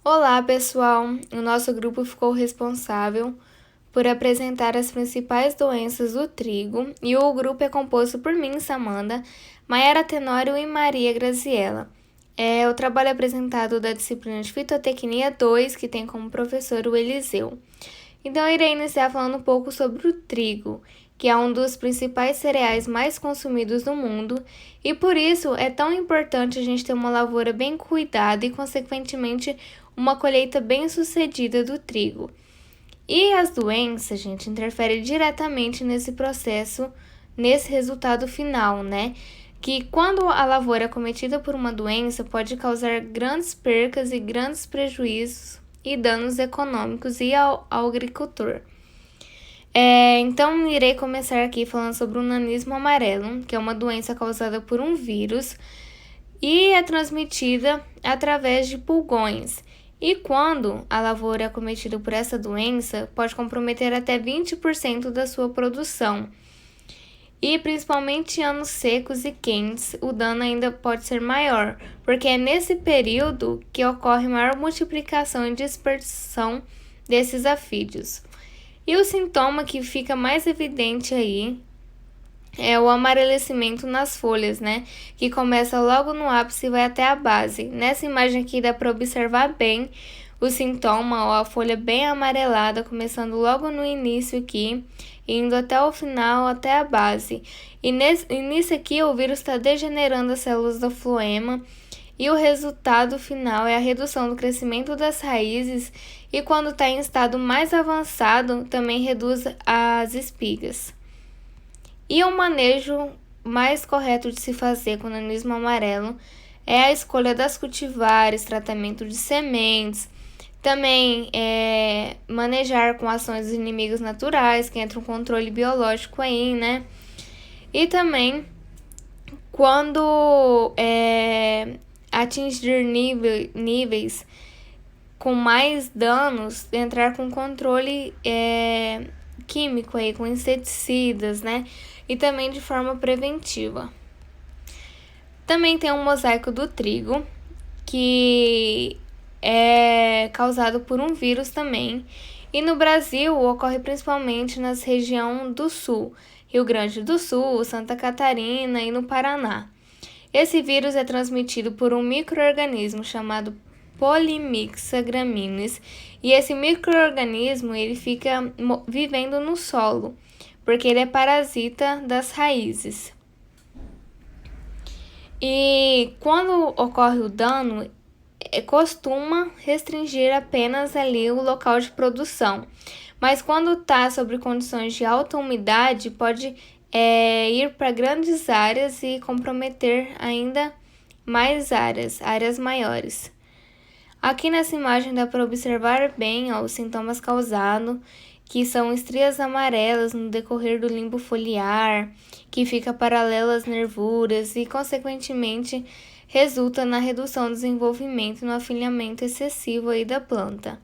Olá, pessoal! O nosso grupo ficou responsável por apresentar as principais doenças do trigo e o grupo é composto por mim, Samanda, Maiara Tenório e Maria Graziella. O trabalho apresentado da disciplina de Fitotecnia 2, que tem como professor o Eliseu. Então, eu irei iniciar falando um pouco sobre o trigo, que é um dos principais cereais mais consumidos no mundo, e por isso é tão importante a gente ter uma lavoura bem cuidada e, consequentemente, uma colheita bem sucedida do trigo. E as doenças, gente, interferem diretamente nesse processo, nesse resultado final, né? Que quando a lavoura é cometida por uma doença, pode causar grandes percas e grandes prejuízos e danos econômicos e ao agricultor. Então, irei começar aqui falando sobre o nanismo amarelo, que é uma doença causada por um vírus e é transmitida através de pulgões. E quando a lavoura é acometida por essa doença, pode comprometer até 20% da sua produção. E principalmente em anos secos e quentes, o dano ainda pode ser maior, porque é nesse período que ocorre maior multiplicação e dispersão desses afídeos. E o sintoma que fica mais evidente aí é o amarelecimento nas folhas, né? Que começa logo no ápice e vai até a base. Nessa imagem aqui dá para observar bem o sintoma, ó, a folha bem amarelada, começando logo no início aqui, indo até o final, até a base. E nisso aqui o vírus está degenerando as células do floema, e o resultado final é a redução do crescimento das raízes e quando está em estado mais avançado, também reduz as espigas. E o manejo mais correto de se fazer com o nanismo amarelo é a escolha das cultivares, tratamento de sementes, também manejar com ações dos inimigos naturais, que entra um controle biológico aí, né? E também, quando atingir níveis com mais danos, entrar com controle químico aí, com inseticidas, né? E também de forma preventiva. Também tem um mosaico do trigo, que é causado por um vírus também. E no Brasil ocorre principalmente nas regiões do Sul, Rio Grande do Sul, Santa Catarina e no Paraná. Esse vírus é transmitido por um micro-organismo chamado Polymyxa graminis, e esse micro-organismo ele fica vivendo no solo, porque ele é parasita das raízes. E quando ocorre o dano, costuma restringir apenas ali o local de produção. Mas quando está sobre condições de alta umidade, pode ir para grandes áreas e comprometer ainda mais áreas maiores. Aqui nessa imagem dá para observar bem os sintomas causados, que são estrias amarelas no decorrer do limbo foliar, que fica paralelo às nervuras e, consequentemente, resulta na redução do desenvolvimento e no afinhamento excessivo aí da planta.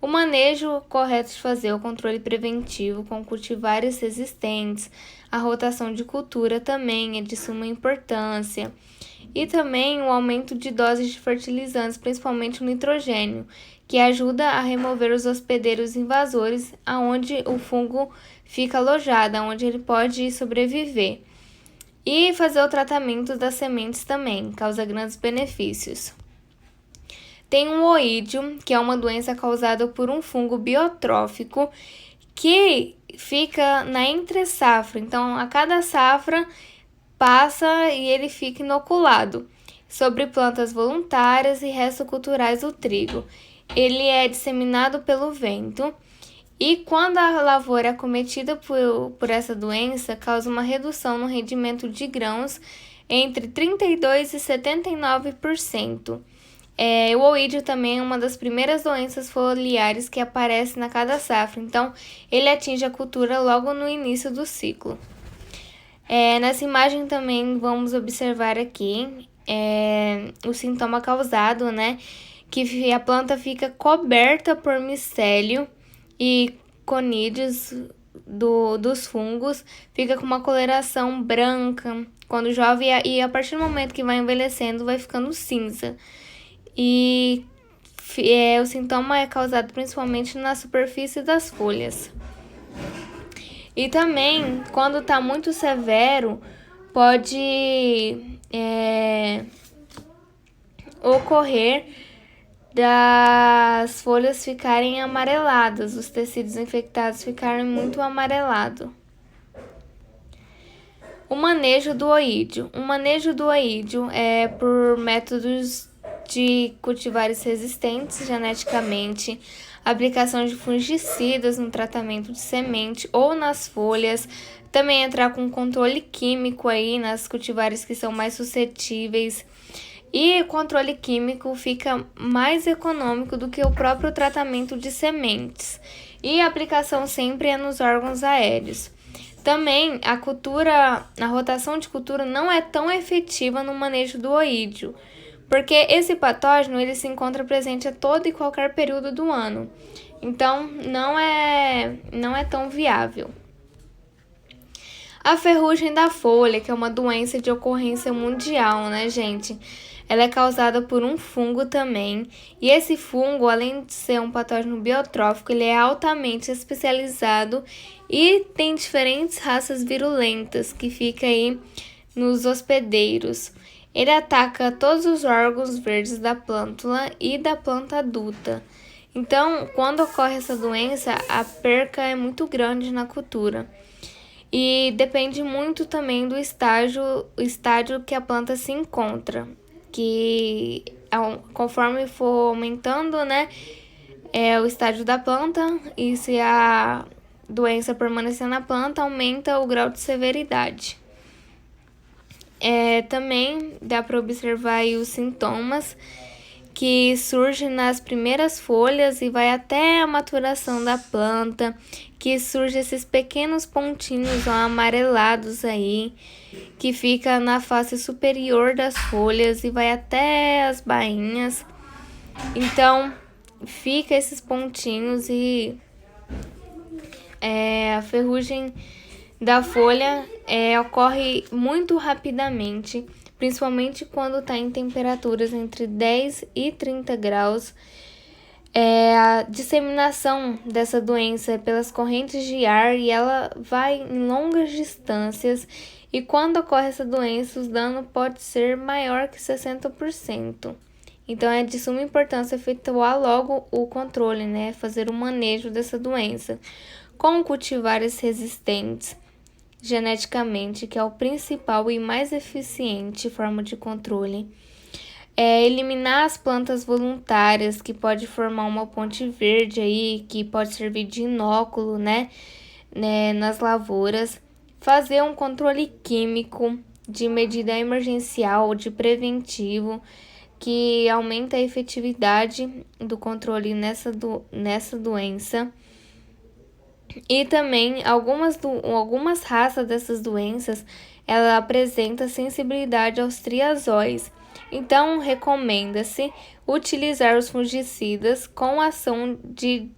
O manejo correto de fazer o controle preventivo com cultivares resistentes, a rotação de cultura também é de suma importância. E também o aumento de doses de fertilizantes, principalmente o nitrogênio, que ajuda a remover os hospedeiros invasores aonde o fungo fica alojado, onde ele pode sobreviver. E fazer o tratamento das sementes também, causa grandes benefícios. Tem um oídio, que é uma doença causada por um fungo biotrófico que fica na entre-safra. Então, a cada safra passa e ele fica inoculado sobre plantas voluntárias e restos culturais do trigo. Ele é disseminado pelo vento e quando a lavoura é acometida por essa doença, causa uma redução no rendimento de grãos entre 32% e 79%. O oídio também é uma das primeiras doenças foliares que aparece na cada safra, então ele atinge a cultura logo no início do ciclo. Nessa imagem também vamos observar aqui o sintoma causado, né? Que a planta fica coberta por micélio e conídeos dos fungos, fica com uma coloração branca quando jovem e a partir do momento que vai envelhecendo vai ficando cinza. E O sintoma é causado principalmente na superfície das folhas. E também, quando está muito severo, pode ocorrer das folhas ficarem amareladas, os tecidos infectados ficarem muito amarelados. O manejo do oídio. O manejo do oídio é por métodos de cultivares resistentes geneticamente, aplicação de fungicidas no tratamento de semente ou nas folhas, também entrar com controle químico aí nas cultivares que são mais suscetíveis. E o controle químico fica mais econômico do que o próprio tratamento de sementes. E a aplicação sempre é nos órgãos aéreos. Também a rotação de cultura não é tão efetiva no manejo do oídio, porque esse patógeno ele se encontra presente a todo e qualquer período do ano. Então, não é tão viável. A ferrugem da folha, que é uma doença de ocorrência mundial, né, gente? Ela é causada por um fungo também. E esse fungo, além de ser um patógeno biotrófico, ele é altamente especializado e tem diferentes raças virulentas que ficam aí nos hospedeiros. Ele ataca todos os órgãos verdes da plântula e da planta adulta. Então, quando ocorre essa doença, a perca é muito grande na cultura. E depende muito também do estágio que a planta se encontra, que conforme for aumentando, né, o estágio da planta, e se a doença permanecer na planta, aumenta o grau de severidade. Também dá para observar aí os sintomas que surgem nas primeiras folhas e vai até a maturação da planta, que surgem esses pequenos pontinhos amarelados aí, que fica na face superior das folhas e vai até as bainhas. Então, fica esses pontinhos e a ferrugem da folha ocorre muito rapidamente, principalmente quando está em temperaturas entre 10 e 30 graus. A disseminação dessa doença é pelas correntes de ar e ela vai em longas distâncias. E quando ocorre essa doença, os danos pode ser maior que 60%. Então, é de suma importância efetuar logo o controle, né? Fazer o manejo dessa doença com cultivares resistentes geneticamente, que é o principal e mais eficiente forma de controle. Eliminar as plantas voluntárias, que pode formar uma ponte verde aí, que pode servir de inóculo, né, nas lavouras. Fazer um controle químico de medida emergencial, de preventivo, que aumenta a efetividade do controle nessa doença. E também algumas raças dessas doenças, ela apresenta sensibilidade aos triazóis. Então, recomenda-se utilizar os fungicidas com ação de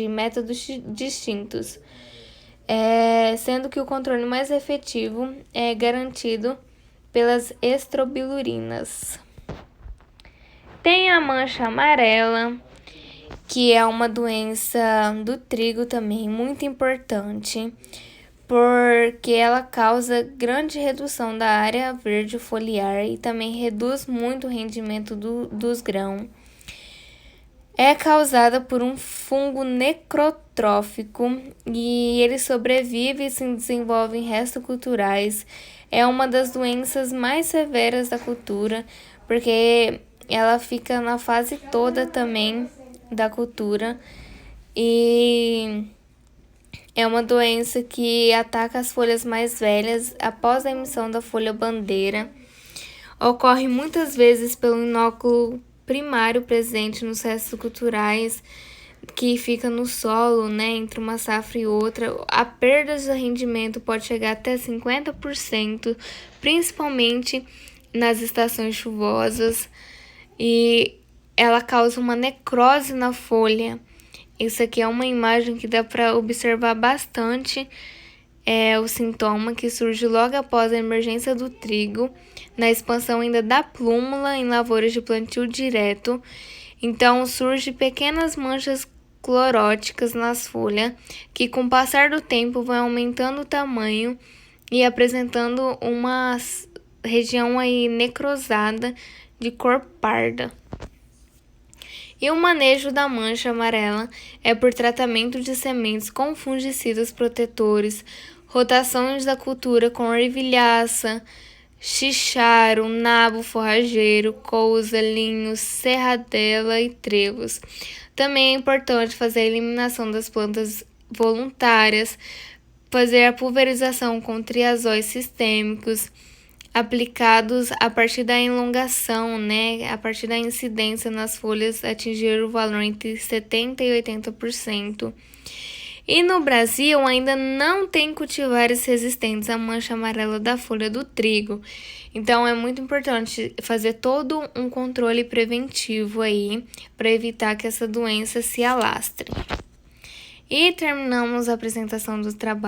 métodos distintos, sendo que o controle mais efetivo é garantido pelas estrobilurinas. Tem a mancha amarela, que é uma doença do trigo também muito importante, porque ela causa grande redução da área verde foliar e também reduz muito o rendimento dos grãos. É causada por um fungo necrotrófico e ele sobrevive e se desenvolve em restos culturais. É uma das doenças mais severas da cultura, porque ela fica na fase toda também da cultura e é uma doença que ataca as folhas mais velhas após a emissão da folha bandeira. Ocorre muitas vezes pelo inóculo primário presente nos restos culturais que fica no solo, né, entre uma safra e outra. A perda de rendimento pode chegar até 50%, principalmente nas estações chuvosas, e ela causa uma necrose na folha. Isso aqui é uma imagem que dá para observar bastante é o sintoma que surge logo após a emergência do trigo, na expansão ainda da plúmula em lavouras de plantio direto. Então, surgem pequenas manchas cloróticas nas folhas, que com o passar do tempo vão aumentando o tamanho e apresentando uma região aí necrosada de cor parda. E o manejo da mancha amarela é por tratamento de sementes com fungicidas protetores, rotações da cultura com ervilhaça, xicharo, nabo forrageiro, couza, linho, serradela e trevos. Também é importante fazer a eliminação das plantas voluntárias, fazer a pulverização com triazóis sistêmicos, aplicados a partir da elongação, a partir da incidência nas folhas atingir o valor entre 70% e 80%. E no Brasil ainda não tem cultivares resistentes à mancha amarela da folha do trigo. Então é muito importante fazer todo um controle preventivo aí para evitar que essa doença se alastre. E terminamos a apresentação do trabalho.